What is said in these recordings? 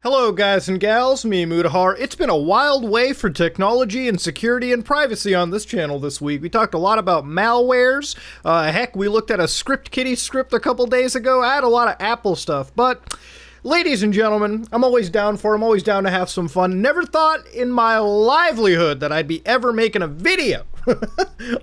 Hello guys and gals, me Mutahar. It's been a wild way for technology and security and privacy on this channel this week. We talked a lot about malwares. Heck, we looked at a ScriptKitty script a couple days ago. I had a lot of Apple stuff, but ladies and gentlemen, I'm always down to have some fun. Never thought in my livelihood that I'd be ever making a video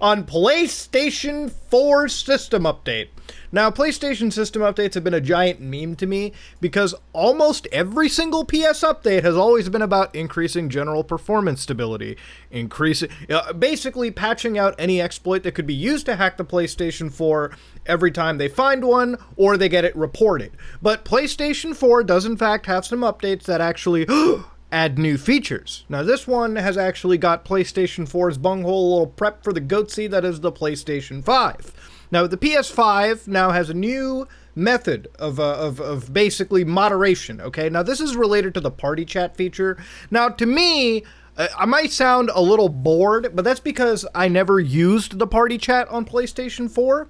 on PlayStation 4 system update. Now, PlayStation system updates have been a giant meme to me because almost every single PS update has always been about increasing general performance stability, basically patching out any exploit that could be used to hack the PlayStation 4 every time they find one or they get it reported. But PlayStation 4 does in fact have some updates that actually add new features. Now this one has actually got PlayStation 4's bunghole little prep for the goatsy that is the PlayStation 5. Now the PS5 now has a new method of basically moderation, okay? Now this is related to the party chat feature. Now to me, I might sound a little bored, but that's because I never used the party chat on PlayStation 4.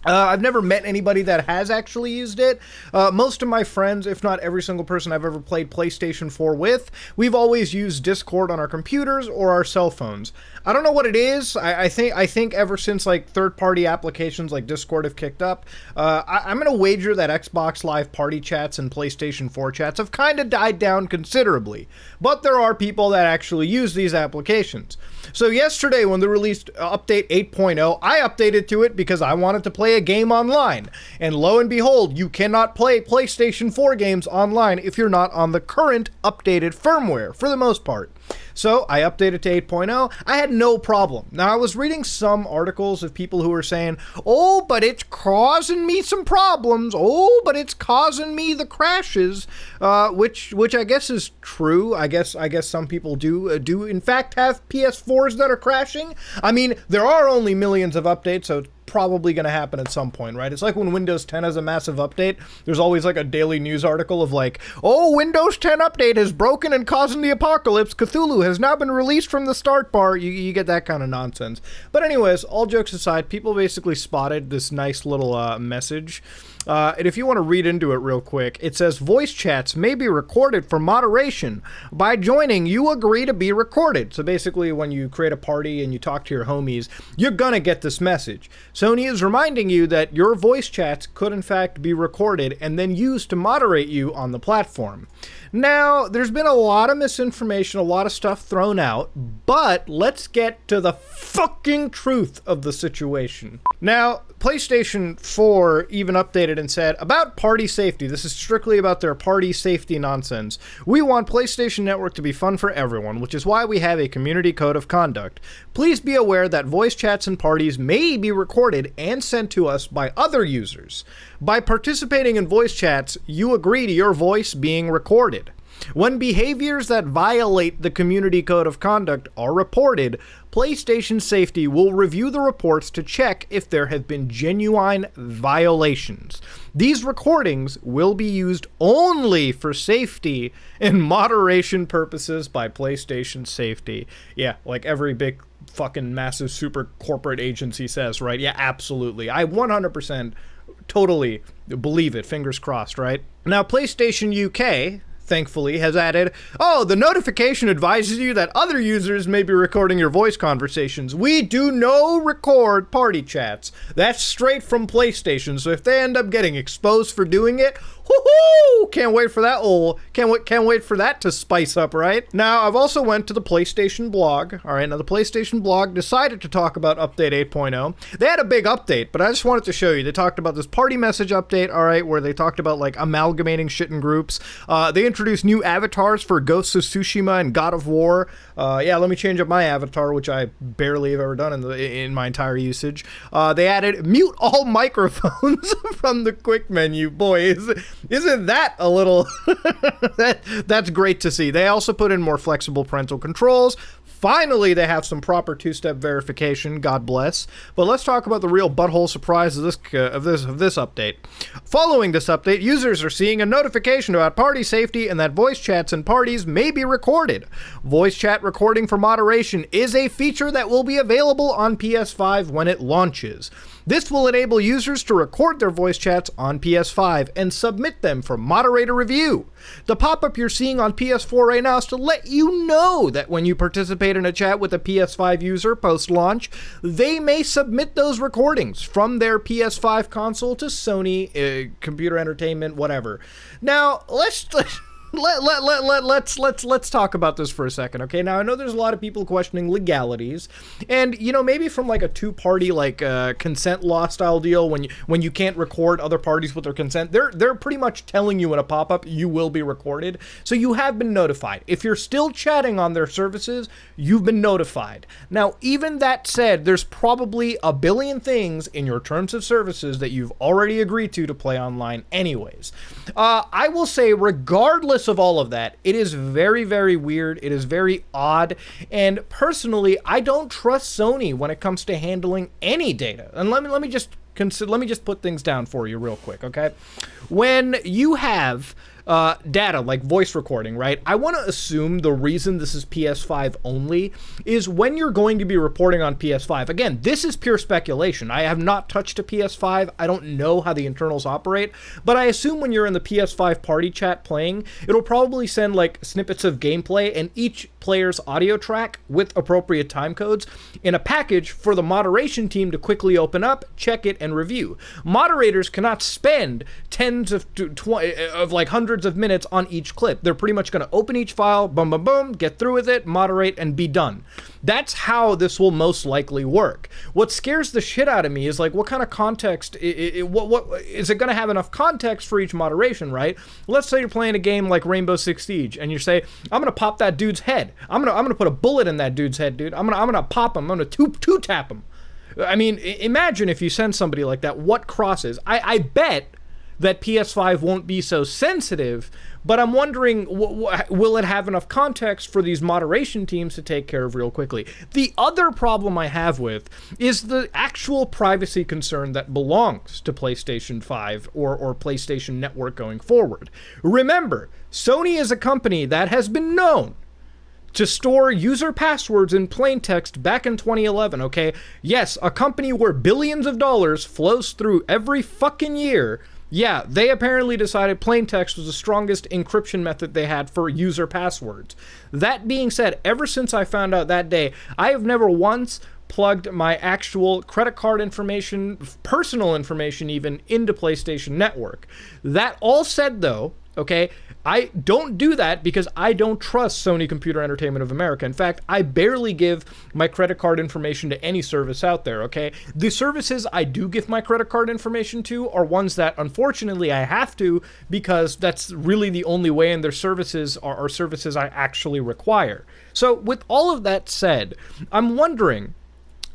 I've never met anybody that has actually used it. Most of my friends, if not every single person I've ever played PlayStation 4 with, we've always used Discord on our computers or our cell phones. I don't know what it is. I think ever since like third-party applications like Discord have kicked up, I'm gonna wager that Xbox Live party chats and PlayStation 4 chats have kind of died down considerably. But there are people that actually use these applications. So yesterday when they released update 8.0, I updated to it because I wanted to play a game online. And lo and behold, you cannot play PlayStation 4 games online if you're not on the current updated firmware, for the most part. So I updated to 8.0. I had no problem. Now I was reading some articles of people who were saying, oh, but it's causing me some problems. Oh, but it's causing me the crashes, which I guess is true. I guess some people do in fact have PS4s that are crashing. I mean, there are only millions of updates, so it's probably going to happen at some point, right? It's like when Windows 10 has a massive update, there's always like a daily news article of like, oh, Windows 10 update is broken and causing the apocalypse. Cthulhu has now been released from the start bar. You get that kind of nonsense. But anyways, all jokes aside, people basically spotted this nice little message. And if you want to read into it real quick, it says voice chats may be recorded for moderation. By joining, you agree to be recorded. So basically when you create a party and you talk to your homies, you're gonna get this message. Sony is reminding you that your voice chats could in fact be recorded and then used to moderate you on the platform. Now, there's been a lot of misinformation, a lot of stuff thrown out, but let's get to the fucking truth of the situation. Now, PlayStation 4 even updated and said, about party safety, this is strictly about their party safety nonsense. We want PlayStation Network to be fun for everyone, which is why we have a community code of conduct. Please be aware that voice chats and parties may be recorded and sent to us by other users. By participating in voice chats, you agree to your voice being recorded. When behaviors that violate the community code of conduct are reported, PlayStation Safety will review the reports to check if there have been genuine violations. These recordings will be used only for safety and moderation purposes by PlayStation Safety. Yeah, like every big fucking massive super corporate agency says, right? Yeah, absolutely. I 100% totally believe it. Fingers crossed, right? Now, PlayStation UK, thankfully, has added, oh, the notification advises you that other users may be recording your voice conversations. We do no record party chats. That's straight from PlayStation, so if they end up getting exposed for doing it, woohoo! Can't wait for that can't wait for that to spice up, right? Now, I've also went to the PlayStation blog. All right, now the PlayStation blog decided to talk about update 8.0. They had a big update, but I just wanted to show you. They talked about this party message update, all right, where they talked about like amalgamating shit in groups. They introduced new avatars for Ghosts of Tsushima and God of War. Yeah, let me change up my avatar, which I barely have ever done in my entire usage. They added mute all microphones from the quick menu. Boy, isn't that a little... that's great to see. They also put in more flexible parental controls. Finally, they have some proper two-step verification. God bless. But let's talk about the real butthole surprise of this update. Following this update, users are seeing a notification about party safety and that voice chats in parties may be recorded. Voice chat recording for moderation is a feature that will be available on PS5 when it launches. This will enable users to record their voice chats on PS5 and submit them for moderator review. The pop-up you're seeing on PS4 right now is to let you know that when you participate in a chat with a PS5 user post-launch, they may submit those recordings from their PS5 console to Sony, Computer Entertainment, whatever. Now, let's talk about this for a second, okay? Now, I know there's a lot of people questioning legalities, and, you know, maybe from, like, a two-party, like, consent law style deal, when you can't record other parties with their consent, they're pretty much telling you in a pop-up you will be recorded, so you have been notified. If you're still chatting on their services, you've been notified. Now, even that said, there's probably a billion things in your terms of services that you've already agreed to play online anyways. I will say, regardless of all of that, it is very, very weird. It is very odd. And personally, I don't trust Sony when it comes to handling any data. And let me just put things down for you real quick, okay? When you have data like voice recording, right? I want to assume the reason this is PS5 only is when you're going to be reporting on PS5. Again, this is pure speculation. I have not touched a PS5. I don't know how the internals operate, but I assume when you're in the PS5 party chat playing, it'll probably send like snippets of gameplay and each player's audio track with appropriate time codes in a package for the moderation team to quickly open up, check it, and review. Moderators cannot spend tens of like hundreds of minutes on each clip. They're pretty much going to open each file, boom, boom, boom, get through with it, moderate, and be done. That's how this will most likely work. What scares the shit out of me is like, what kind of context? What is it going to have enough context for each moderation, right? Let's say you're playing a game like Rainbow Six Siege, and you say, "I'm going to pop that dude's head. I'm gonna put a bullet in that dude's head, dude. I'm gonna pop him. I'm gonna two tap him." I mean, imagine if you send somebody like that. What crosses? I bet that PS5 won't be so sensitive, but I'm wondering, will it have enough context for these moderation teams to take care of real quickly? The other problem I have with is the actual privacy concern that belongs to PlayStation 5 or PlayStation Network going forward. Remember, Sony is a company that has been known to store user passwords in plain text back in 2011, okay? Yes, a company where billions of dollars flows through every fucking year. Yeah, they apparently decided plain text was the strongest encryption method they had for user passwords. That being said, ever since I found out that day, I have never once plugged my actual credit card information, personal information even, into PlayStation Network. That all said though, okay, I don't do that because I don't trust Sony Computer Entertainment of America. In fact, I barely give my credit card information to any service out there, okay? The services I do give my credit card information to are ones that, unfortunately, I have to because that's really the only way, and their services are services I actually require. So with all of that said, I'm wondering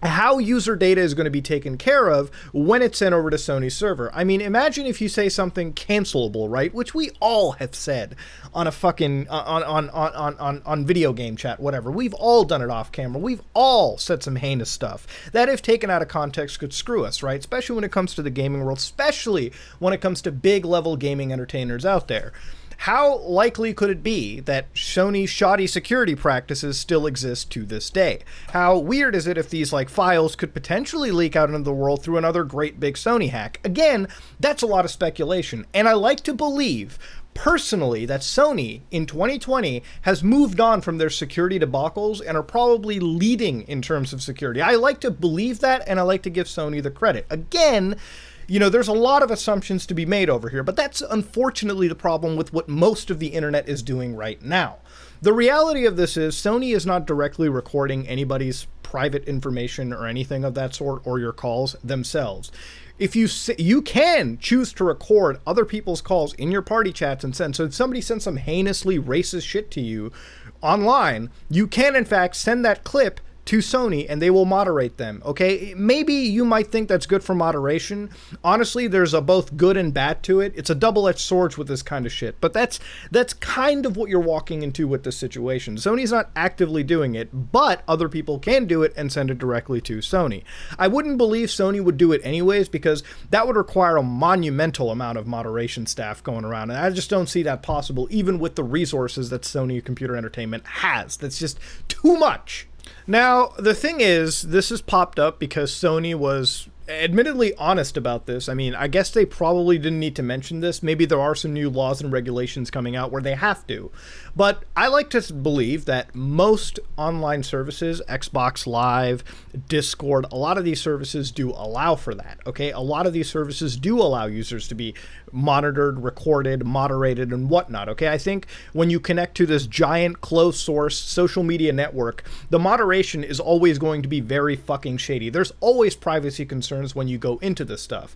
how user data is going to be taken care of when it's sent over to Sony's server. I mean, imagine if you say something cancelable, right? Which we all have said on a fucking on video game chat, whatever. We've all done it off camera. We've all said some heinous stuff that, if taken out of context, could screw us, right? Especially when it comes to the gaming world, especially when it comes to big level gaming entertainers out there. How likely could it be that Sony's shoddy security practices still exist to this day? How weird is it if these like files could potentially leak out into the world through another great big Sony hack? Again, that's a lot of speculation, and I like to believe personally that Sony in 2020 has moved on from their security debacles and are probably leading in terms of security. I like to believe that, and I like to give Sony the credit. Again, you know, there's a lot of assumptions to be made over here, but that's unfortunately the problem with what most of the internet is doing right now. The reality of this is Sony is not directly recording anybody's private information or anything of that sort, or your calls themselves. If you can choose to record other people's calls in your party chats and send. So if somebody sends some heinously racist shit to you online, you can in fact send that clip to Sony and they will moderate them, okay? Maybe you might think that's good for moderation. Honestly, there's a both good and bad to it. It's a double-edged sword with this kind of shit, but that's kind of what you're walking into with this situation. Sony's not actively doing it, but other people can do it and send it directly to Sony. I wouldn't believe Sony would do it anyways, because that would require a monumental amount of moderation staff going around, and I just don't see that possible, even with the resources that Sony Computer Entertainment has. That's just too much. Now, the thing is, this has popped up because Sony was admittedly honest about this. I mean, I guess they probably didn't need to mention this. Maybe there are some new laws and regulations coming out where they have to. But I like to believe that most online services, Xbox Live, Discord, a lot of these services do allow for that, okay? A lot of these services do allow users to be monitored, recorded, moderated, and whatnot, okay? I think when you connect to this giant closed source social media network, the moderation is always going to be very fucking shady. There's always privacy concerns when you go into this stuff.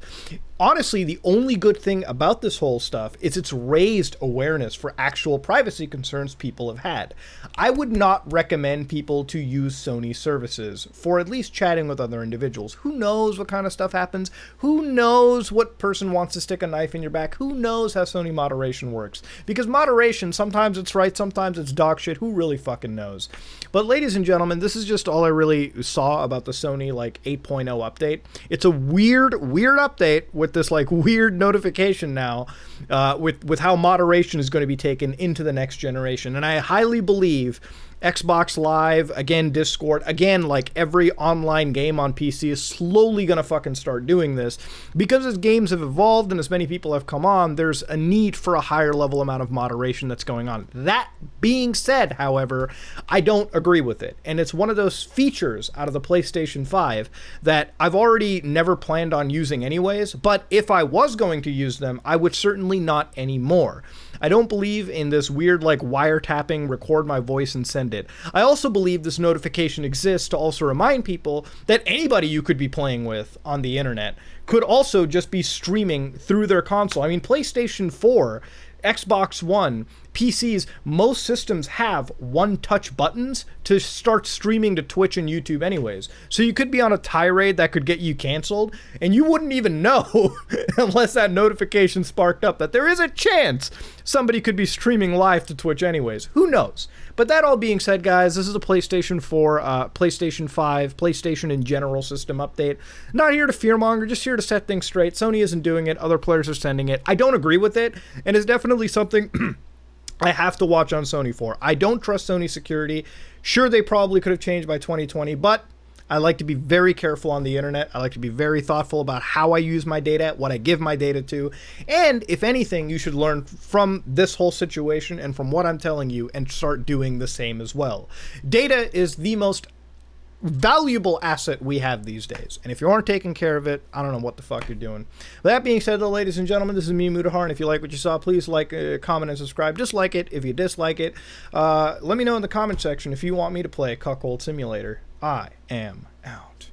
Honestly, the only good thing about this whole stuff is it's raised awareness for actual privacy concerns people have had. I would not recommend people to use Sony services for at least chatting with other individuals. Who knows what kind of stuff happens? Who knows what person wants to stick a knife in your back? Who knows how Sony moderation works? Because moderation, sometimes it's right, sometimes it's dog shit. Who really fucking knows? But ladies and gentlemen, this is just all I really saw about the Sony 8.0 update. It's a weird update with this weird notification now with how moderation is going to be taken into the next generation. And I highly believe Xbox Live, again, Discord, again, every online game on PC is slowly going to fucking start doing this. Because as games have evolved and as many people have come on, there's a need for a higher level amount of moderation that's going on. That being said, however, I don't agree with it. And it's one of those features out of the PlayStation 5 that I've already never planned on using anyways, but if I was going to use them, I would certainly not anymore. I don't believe in this weird wiretapping, record my voice and send it. I also believe this notification exists to also remind people that anybody you could be playing with on the internet could also just be streaming through their console. I mean, PlayStation 4, Xbox One, PCs, most systems have one-touch buttons to start streaming to Twitch and YouTube anyways. So you could be on a tirade that could get you canceled, and you wouldn't even know unless that notification sparked up that there is a chance somebody could be streaming live to Twitch anyways. Who knows? But that all being said, guys, this is a PlayStation 4, PlayStation 5, PlayStation in general system update. Not here to fearmonger, just here to set things straight. Sony isn't doing it. Other players are sending it. I don't agree with it, and it's definitely something I have to watch on Sony for. I don't trust Sony security. Sure, they probably could have changed by 2020, but I like to be very careful on the internet. I like to be very thoughtful about how I use my data, what I give my data to. And if anything, you should learn from this whole situation and from what I'm telling you and start doing the same as well. Data is the most valuable asset we have these days, and if you aren't taking care of it, I don't know what the fuck you're doing. With that being said, though, ladies and gentlemen, this is me, Mutahar, and if you like what you saw, please comment and subscribe. Dislike it if you dislike it. Let me know in the comment section if you want me to play Cuckold Simulator. I am out.